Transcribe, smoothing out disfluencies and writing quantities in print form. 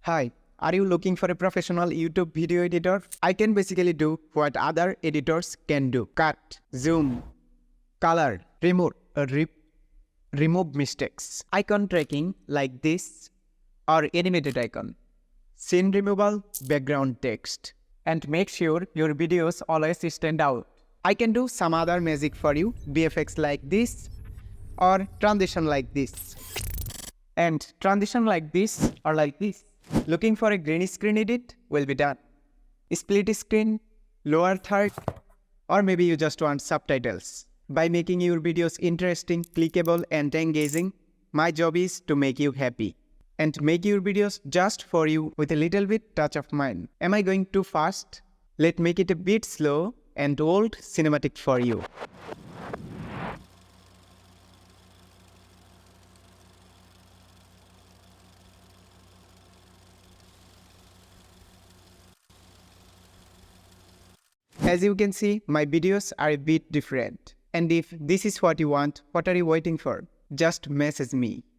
Hi, are you looking for a professional YouTube video editor? I can basically do what other editors can do. Cut, zoom, color, remove mistakes. Icon tracking like this or animated icon. Scene removal, background text. And make sure your videos always stand out. I can do some other magic for you, VFX like this or transition like this. And transition like this or like this. Looking for a green screen edit will be done. Split screen, lower third, or maybe you just want subtitles. By making your videos interesting, clickable and engaging, my job is to make you happy. And make your videos just for you with a little bit touch of mine. Am I going too fast? Let's make it a bit slow and old cinematic for you. As you can see, my videos are a bit different. And if this is what you want, what are you waiting for? Just message me.